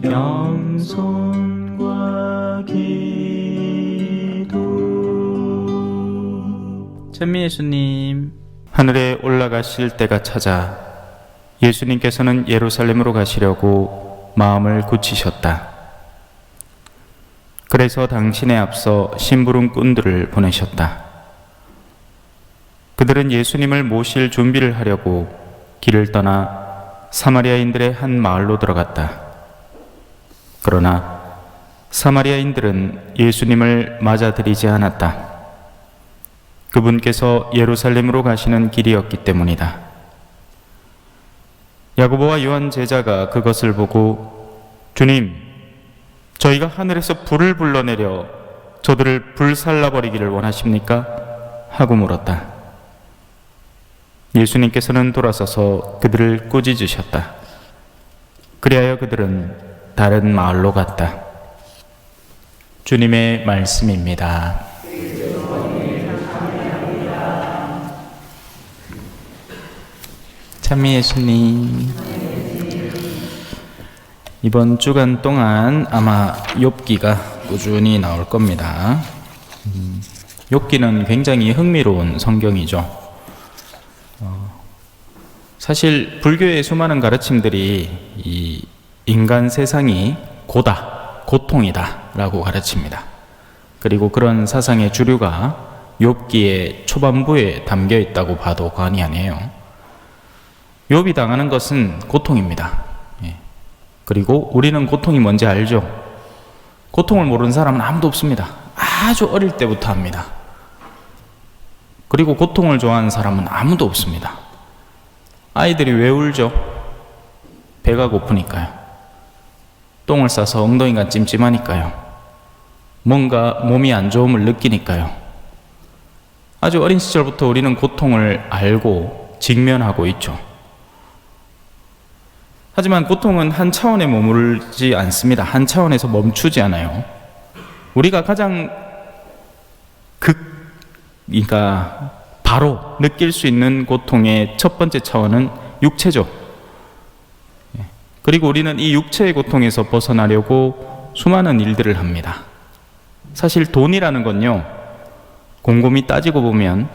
겸손과 기도. 찬미 예수님, 하늘에 올라가실 때가 찾아 예수님께서는 예루살렘으로 가시려고 마음을 굳히셨다. 그래서 당신에 앞서 심부름꾼들을 보내셨다. 그들은 예수님을 모실 준비를 하려고 길을 떠나 사마리아인들의 한 마을로 들어갔다. 그러나 사마리아인들은 예수님을 맞아들이지 않았다. 그분께서 예루살렘으로 가시는 길이었기 때문이다. 야고보와 요한 제자가 그것을 보고 주님, 저희가 하늘에서 불을 불러내려 저들을 불살라버리기를 원하십니까? 하고 물었다. 예수님께서는 돌아서서 그들을 꾸짖으셨다. 그리하여 그들은 다른 마을로 갔다. 주님의 말씀입니다. 찬미 예수님, 이번 주간 동안 아마 욥기가 꾸준히 나올 겁니다. 욥기는 굉장히 흥미로운 성경이죠. 사실 불교의 수많은 가르침들이 이 인간 세상이 고다, 고통이다 라고 가르칩니다. 그리고 그런 사상의 주류가 욥기의 초반부에 담겨 있다고 봐도 과언이 아니에요. 욥이 당하는 것은 고통입니다. 그리고 우리는 고통이 뭔지 알죠? 고통을 모르는 사람은 아무도 없습니다. 아주 어릴 때부터 합니다. 그리고 고통을 좋아하는 사람은 아무도 없습니다. 아이들이 왜 울죠? 배가 고프니까요. 똥을 싸서 엉덩이가 찜찜하니까요. 뭔가 몸이 안 좋음을 느끼니까요. 아주 어린 시절부터 우리는 고통을 알고 직면하고 있죠. 하지만 고통은 한 차원에 머무르지 않습니다. 한 차원에서 멈추지 않아요. 우리가 가장 그러니까 바로 느낄 수 있는 고통의 첫 번째 차원은 육체죠. 그리고 우리는 이 육체의 고통에서 벗어나려고 수많은 일들을 합니다. 사실 돈이라는 건요, 곰곰이 따지고 보면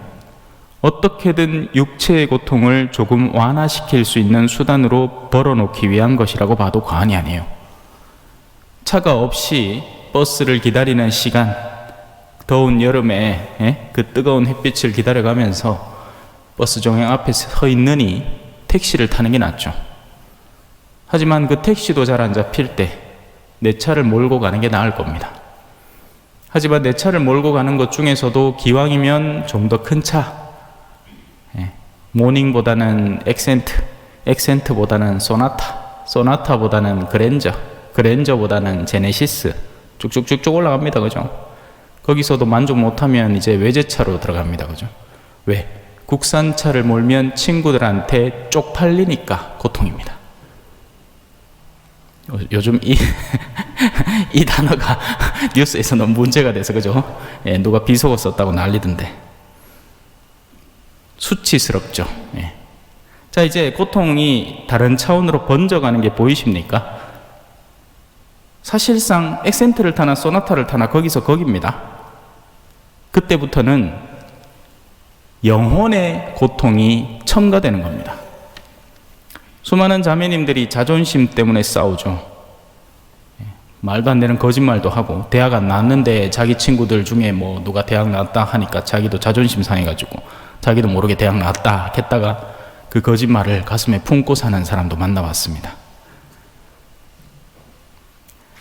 어떻게든 육체의 고통을 조금 완화시킬 수 있는 수단으로 벌어놓기 위한 것이라고 봐도 과언이 아니에요. 차가 없이 버스를 기다리는 시간, 더운 여름에 그 뜨거운 햇빛을 기다려가면서 버스 정류장 앞에 서 있느니 택시를 타는 게 낫죠. 하지만 그 택시도 잘 안 잡힐 때 내 차를 몰고 가는 게 나을 겁니다. 하지만 내 차를 몰고 가는 것 중에서도 기왕이면 좀 더 큰 차, 모닝보다는 엑센트보다는 소나타보다는 그랜저보다는 제네시스, 쭉쭉쭉쭉 올라갑니다. 그죠? 거기서도 만족 못하면 이제 외제차로 들어갑니다. 그죠? 왜? 국산차를 몰면 친구들한테 쪽팔리니까 고통입니다. 요즘 이 단어가 뉴스에서 너무 문제가 돼서, 그죠? 누가 비속어 썼다고 난리던데. 수치스럽죠. 자, 이제 고통이 다른 차원으로 번져가는 게 보이십니까? 사실상 엑센트를 타나 소나타를 타나 거기서 거기입니다. 그때부터는 영혼의 고통이 첨가되는 겁니다. 수많은 자매님들이 자존심 때문에 싸우죠. 말도 안 되는 거짓말도 하고, 대학 안 나왔는데 자기 친구들 중에 뭐 누가 대학 나왔다 하니까 자기도 자존심 상해가지고 자기도 모르게 대학 나왔다 했다가 그 거짓말을 가슴에 품고 사는 사람도 만나봤습니다.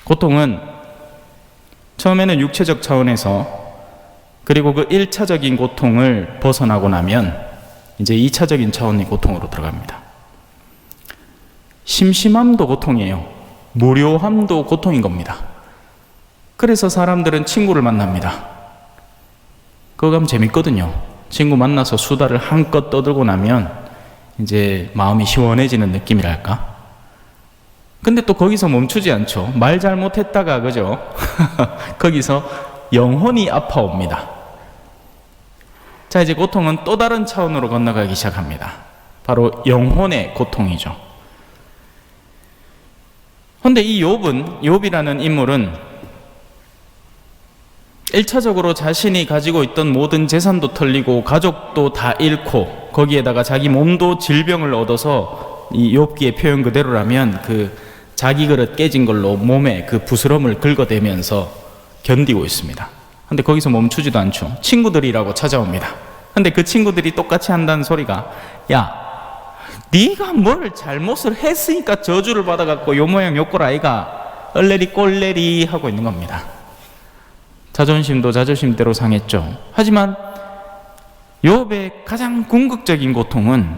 고통은 처음에는 육체적 차원에서, 그리고 그 1차적인 고통을 벗어나고 나면 이제 2차적인 차원의 고통으로 들어갑니다. 심심함도 고통이에요. 무료함도 고통인 겁니다. 그래서 사람들은 친구를 만납니다. 그거 가면 재밌거든요. 친구 만나서 수다를 한껏 떠들고 나면 이제 마음이 시원해지는 느낌이랄까? 근데 또 거기서 멈추지 않죠. 말 잘못했다가, 그죠? 거기서 영혼이 아파옵니다. 자, 이제 고통은 또 다른 차원으로 건너가기 시작합니다. 바로 영혼의 고통이죠. 근데 이 욥이라는 인물은 1차적으로 자신이 가지고 있던 모든 재산도 털리고 가족도 다 잃고 거기에다가 자기 몸도 질병을 얻어서 이 욥기의 표현 그대로라면 그 자기 그릇 깨진 걸로 몸에 그 부스럼을 긁어대면서 견디고 있습니다. 근데 거기서 멈추지도 않죠. 친구들이라고 찾아옵니다. 근데 그 친구들이 똑같이 한다는 소리가, 야, 네가 뭘 잘못을 했으니까 저주를 받아갖고 요 모양 요 꼴 아이가 얼레리 꼴레리 하고 있는 겁니다. 자존심도 자존심대로 상했죠. 하지만 욥의 가장 궁극적인 고통은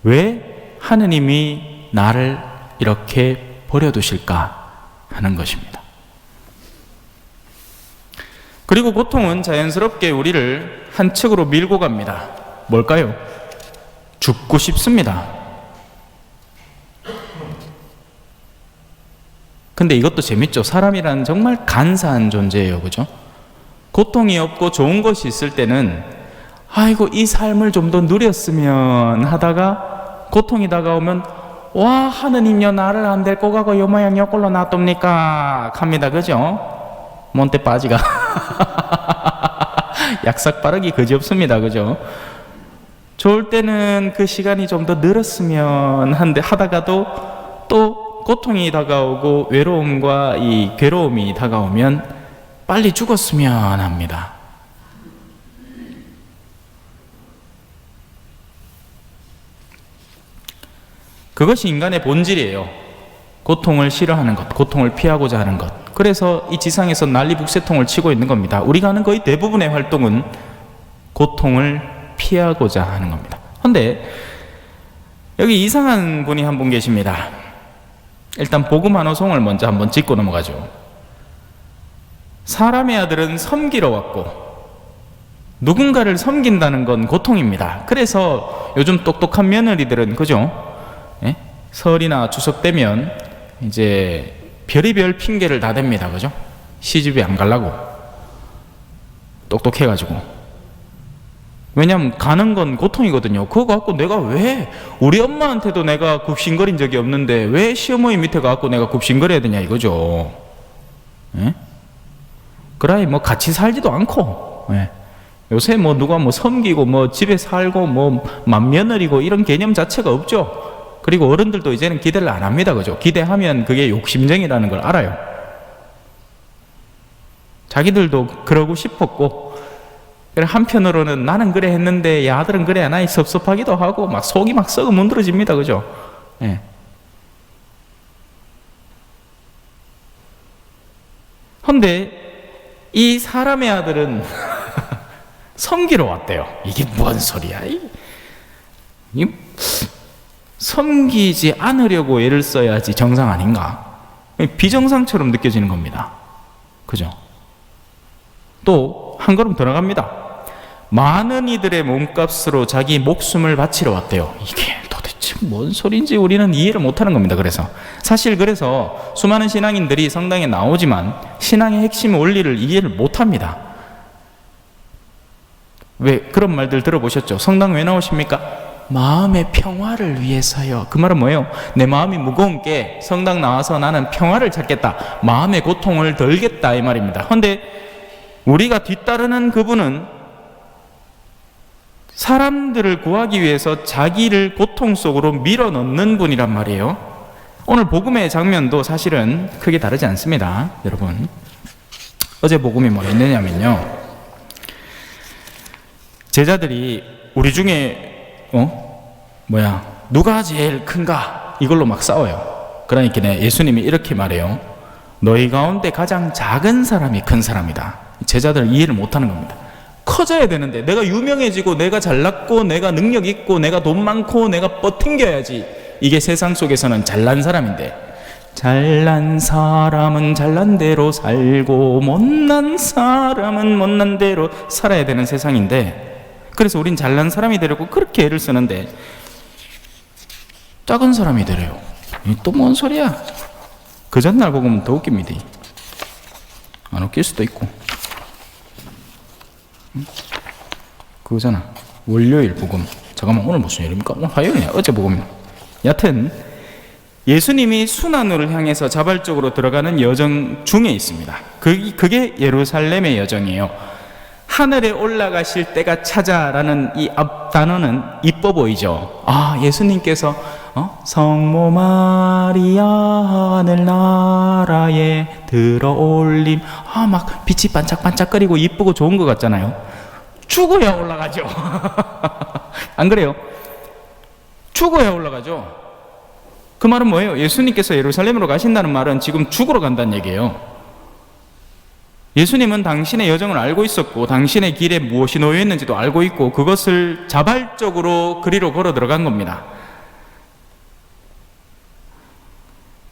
왜 하느님이 나를 이렇게 버려두실까 하는 것입니다. 그리고 고통은 자연스럽게 우리를 한 측으로 밀고 갑니다. 뭘까요? 죽고 싶습니다. 근데 이것도 재밌죠. 사람이란 정말 간사한 존재예요. 그죠? 고통이 없고 좋은 것이 있을 때는 아이고 이 삶을 좀 더 누렸으면 하다가 고통이 다가오면 와 하느님여 나를 안 데리고 가고 요 모양 요 꼴로 놔둡니까 합니다. 그죠? 몬테 빠지가 약삭 빠르기 그지없습니다. 그죠? 좋을 때는 그 시간이 좀 더 늘었으면 하다가도 또 고통이 다가오고 외로움과 이 괴로움이 다가오면 빨리 죽었으면 합니다. 그것이 인간의 본질이에요. 고통을 싫어하는 것, 고통을 피하고자 하는 것. 그래서 이 지상에서 난리북새통을 치고 있는 겁니다. 우리가 하는 거의 대부분의 활동은 고통을 피하고자 하는 겁니다. 그런데 여기 이상한 분이 한 분 계십니다. 일단 복음 한 호송을 먼저 한번 짚고 넘어가죠. 사람의 아들은 섬기러 왔고 누군가를 섬긴다는 건 고통입니다. 그래서 요즘 똑똑한 며느리들은 그죠? 예? 설이나 추석 되면 이제 별의별 핑계를 다 댑니다. 그죠? 시집에 안 가려고 똑똑해가지고. 왜냐면 가는 건 고통이거든요. 그거 갖고 내가 왜 우리 엄마한테도 내가 굽신거린 적이 없는데 왜 시어머니 밑에 가갖고 내가 굽신거려야 되냐 이거죠. 예? 그라이 뭐 같이 살지도 않고. 예. 요새 뭐 누가 뭐 섬기고 뭐 집에 살고 뭐 맏며느리고 이런 개념 자체가 없죠. 그리고 어른들도 이제는 기대를 안 합니다. 그죠? 기대하면 그게 욕심쟁이라는 걸 알아요. 자기들도 그러고 싶었고, 한편으로는 나는 그래 했는데 야 아들은 그래 하나 섭섭하기도 하고 막 속이 막 썩어 문드러집니다. 그죠? 예. 근데 이 사람의 아들은 섬기러 왔대요. 이게 뭔 소리야? 섬기지 않으려고 애를 써야지 정상 아닌가? 비정상처럼 느껴지는 겁니다. 그죠? 또 한 걸음 더 나갑니다. 많은 이들의 몸값으로 자기 목숨을 바치러 왔대요. 이게 도대체 뭔 소리인지 우리는 이해를 못하는 겁니다. 그래서 수많은 신앙인들이 성당에 나오지만 신앙의 핵심 원리를 이해를 못합니다. 왜 그런 말들 들어보셨죠? 성당 왜 나오십니까? 마음의 평화를 위해서요. 그 말은 뭐예요? 내 마음이 무거운 게 성당 나와서 나는 평화를 찾겠다, 마음의 고통을 덜겠다 이 말입니다. 그런데 우리가 뒤따르는 그분은 사람들을 구하기 위해서 자기를 고통 속으로 밀어넣는 분이란 말이에요. 오늘 복음의 장면도 사실은 크게 다르지 않습니다. 여러분, 어제 복음이 뭐였느냐면요, 제자들이 우리 중에 누가 제일 큰가 이걸로 막 싸워요. 그러니까 예수님이 이렇게 말해요. 너희 가운데 가장 작은 사람이 큰 사람이다. 제자들은 이해를 못하는 겁니다. 커져야 되는데, 내가 유명해지고 내가 잘났고 내가 능력 있고 내가 돈 많고 내가 뻗팅겨야지 이게 세상 속에서는 잘난 사람인데, 잘난 사람은 잘난 대로 살고 못난 사람은 못난 대로 살아야 되는 세상인데, 그래서 우린 잘난 사람이 되려고 그렇게 애를 쓰는데 작은 사람이 되래요. 또 뭔 소리야? 그 전날 보면 더 웃깁니다. 안 웃길 수도 있고. 그거잖아, 월요일 복음. 잠깐만, 오늘 무슨 요일입니까? 오늘 화요일이냐? 어제 복음이나. 여하튼 예수님이 순환으로 향해서 자발적으로 들어가는 여정 중에 있습니다. 그게 예루살렘의 여정이에요. 하늘에 올라가실 때가 찾아라는 이 앞 단어는 이뻐 보이죠. 아, 예수님께서 성모 마리아 하늘나라에 들어올림, 막 빛이 반짝반짝거리고 이쁘고 좋은 것 같잖아요. 죽어야 올라가죠. 안 그래요? 죽어야 올라가죠. 그 말은 뭐예요? 예수님께서 예루살렘으로 가신다는 말은 지금 죽으러 간다는 얘기예요. 예수님은 당신의 여정을 알고 있었고 당신의 길에 무엇이 놓여 있는지도 알고 있고 그것을 자발적으로 그리로 걸어 들어간 겁니다.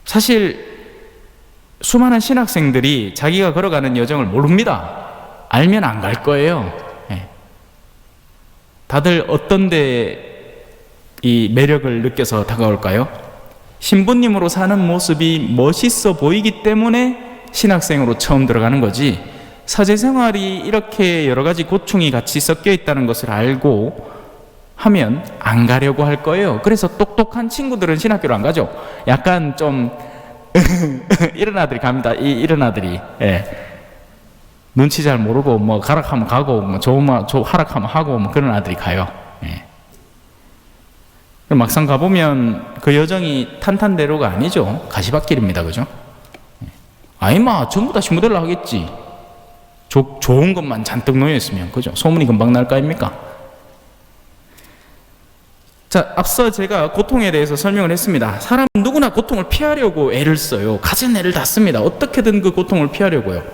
사실 수많은 신학생들이 자기가 걸어가는 여정을 모릅니다. 알면 안 갈 거예요. 다들 어떤 데 이 매력을 느껴서 다가올까요? 신부님으로 사는 모습이 멋있어 보이기 때문에 신학생으로 처음 들어가는 거지, 사제생활이 이렇게 여러 가지 고충이 같이 섞여 있다는 것을 알고 하면 안 가려고 할 거예요. 그래서 똑똑한 친구들은 신학교를 안 가죠. 약간 좀 이런 아들이 갑니다. 이런 아들이 눈치 잘 모르고 뭐 가락하면 가고 뭐 좋은 하락하면 하고 뭐 그런 아들이 가요. 막상 가보면 그 여정이 탄탄대로가 아니죠. 가시밭길입니다. 그죠? 아이마 전부 다 신부들로 하겠지. 좋은 것만 잔뜩 놓여있으면, 그죠? 소문이 금방 날 거 아닙니까? 자, 앞서 제가 고통에 대해서 설명을 했습니다. 사람은 누구나 고통을 피하려고 애를 써요. 가진 애를 다 씁니다. 어떻게든 그 고통을 피하려고요.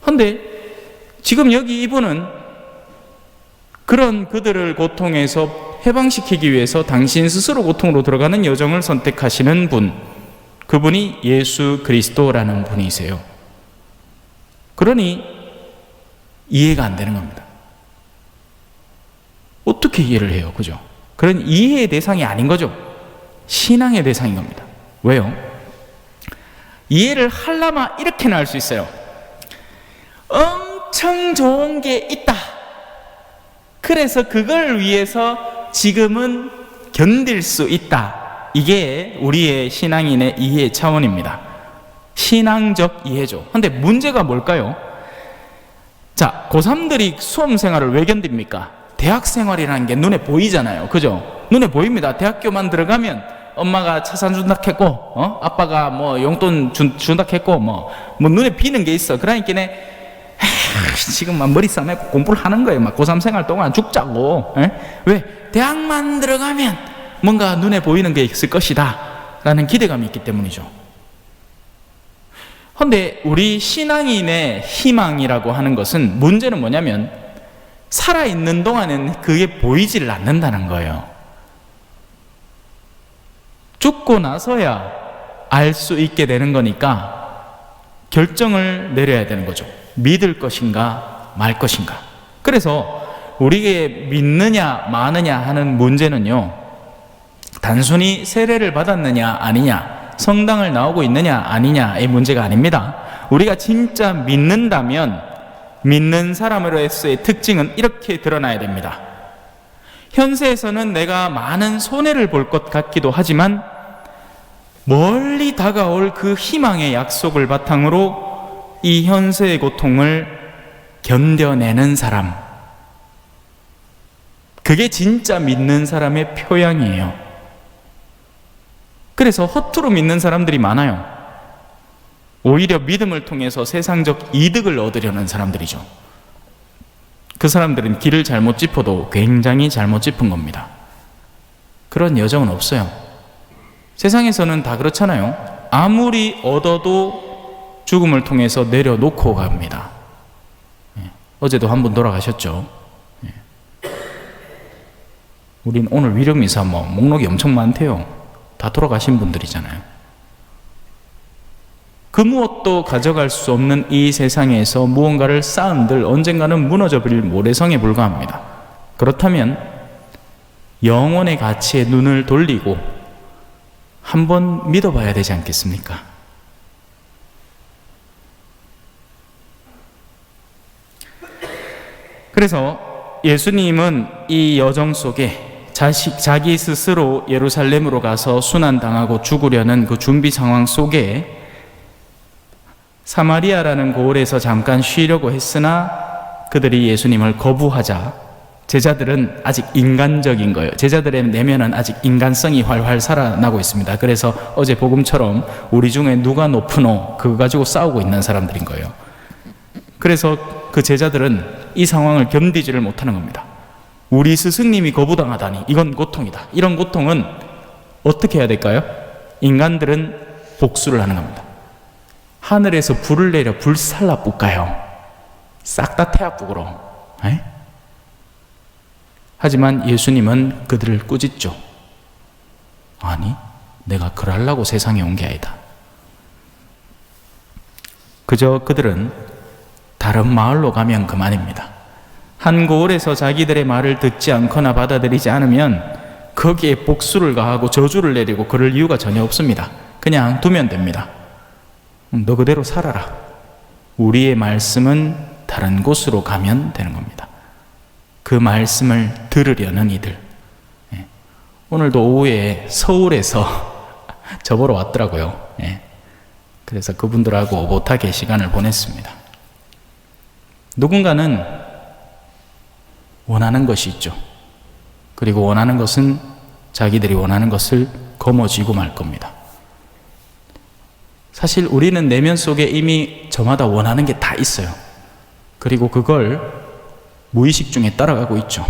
그런데 지금 여기 이분은 그런 그들을 고통에서 해방시키기 위해서 당신 스스로 고통으로 들어가는 여정을 선택하시는 분, 그분이 예수 그리스도라는 분이세요. 그러니 이해가 안 되는 겁니다. 어떻게 이해를 해요? 그죠? 그런 이해의 대상이 아닌 거죠. 신앙의 대상인 겁니다. 왜요? 이해를 하려면 이렇게는 할 수 있어요. 엄청 좋은 게 있다. 그래서 그걸 위해서 지금은 견딜 수 있다. 이게 우리의 신앙인의 이해 차원입니다. 신앙적 이해죠. 근데 문제가 뭘까요? 자, 고3들이 수험 생활을 왜 견딥니까? 대학 생활이라는 게 눈에 보이잖아요. 그죠? 눈에 보입니다. 대학교만 들어가면 엄마가 차 사준다 했고, 아빠가 뭐 용돈 준다 했고, 뭐 눈에 비는 게 있어. 그러니까 지금 막 머리 싸매고 공부를 하는 거예요. 막 고3 생활 동안 죽자고. 왜? 대학만 들어가면 뭔가 눈에 보이는 게 있을 것이다 라는 기대감이 있기 때문이죠. 그런데 우리 신앙인의 희망이라고 하는 것은, 문제는 뭐냐면 살아있는 동안은 그게 보이지를 않는다는 거예요. 죽고 나서야 알 수 있게 되는 거니까 결정을 내려야 되는 거죠. 믿을 것인가 말 것인가. 그래서 우리에게 믿느냐 마느냐 하는 문제는요, 단순히 세례를 받았느냐 아니냐, 성당을 나오고 있느냐 아니냐의 문제가 아닙니다. 우리가 진짜 믿는다면 믿는 사람으로서의 특징은 이렇게 드러나야 됩니다. 현세에서는 내가 많은 손해를 볼 것 같기도 하지만 멀리 다가올 그 희망의 약속을 바탕으로 이 현세의 고통을 견뎌내는 사람, 그게 진짜 믿는 사람의 표양이에요. 그래서 허투루 믿는 사람들이 많아요. 오히려 믿음을 통해서 세상적 이득을 얻으려는 사람들이죠. 그 사람들은 길을 잘못 짚어도 굉장히 잘못 짚은 겁니다. 그런 여정은 없어요. 세상에서는 다 그렇잖아요. 아무리 얻어도 죽음을 통해서 내려놓고 갑니다. 어제도 한 분 돌아가셨죠. 우린 오늘 위령미사 목록이 엄청 많대요. 다 돌아가신 분들이잖아요. 그 무엇도 가져갈 수 없는 이 세상에서 무언가를 쌓은들 언젠가는 무너져버릴 모래성에 불과합니다. 그렇다면 영혼의 가치에 눈을 돌리고 한번 믿어봐야 되지 않겠습니까? 그래서 예수님은 이 여정 속에 자기 스스로 예루살렘으로 가서 순환당하고 죽으려는 그 준비 상황 속에 사마리아라는 고을에서 잠깐 쉬려고 했으나 그들이 예수님을 거부하자 제자들은 아직 인간적인 거예요. 제자들의 내면은 아직 인간성이 활활 살아나고 있습니다. 그래서 어제 복음처럼 우리 중에 누가 높으노 그거 가지고 싸우고 있는 사람들인 거예요. 그래서 그 제자들은 이 상황을 견디지를 못하는 겁니다. 우리 스승님이 거부당하다니 이건 고통이다. 이런 고통은 어떻게 해야 될까요? 인간들은 복수를 하는 겁니다. 하늘에서 불을 내려 불살라 볶아요. 싹 다 태아국으로. 하지만 예수님은 그들을 꾸짖죠. 아니, 내가 그러려고 세상에 온 게 아니다. 그저 그들은 다른 마을로 가면 그만입니다. 한 고을에서 자기들의 말을 듣지 않거나 받아들이지 않으면 거기에 복수를 가하고 저주를 내리고 그럴 이유가 전혀 없습니다. 그냥 두면 됩니다. 너 그대로 살아라. 우리의 말씀은 다른 곳으로 가면 되는 겁니다. 그 말씀을 들으려는 이들. 오늘도 오후에 서울에서 저보러 왔더라고요. 그래서 그분들하고 오붓하게 시간을 보냈습니다. 누군가는 원하는 것이 있죠. 그리고 원하는 것은 자기들이 원하는 것을 거머쥐고 말 겁니다. 사실 우리는 내면 속에 이미 저마다 원하는 게 다 있어요. 그리고 그걸 무의식 중에 따라가고 있죠.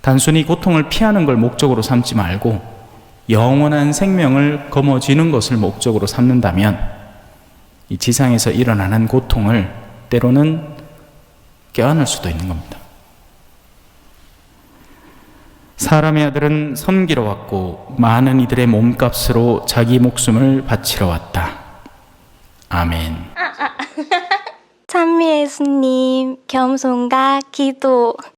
단순히 고통을 피하는 걸 목적으로 삼지 말고 영원한 생명을 거머쥐는 것을 목적으로 삼는다면 이 지상에서 일어나는 고통을 때로는 껴안을 수도 있는 겁니다. 사람의 아들은 섬기러 왔고 많은 이들의 몸값으로 자기 목숨을 바치러 왔다. 아멘. 찬미 예수님, 겸손과 기도.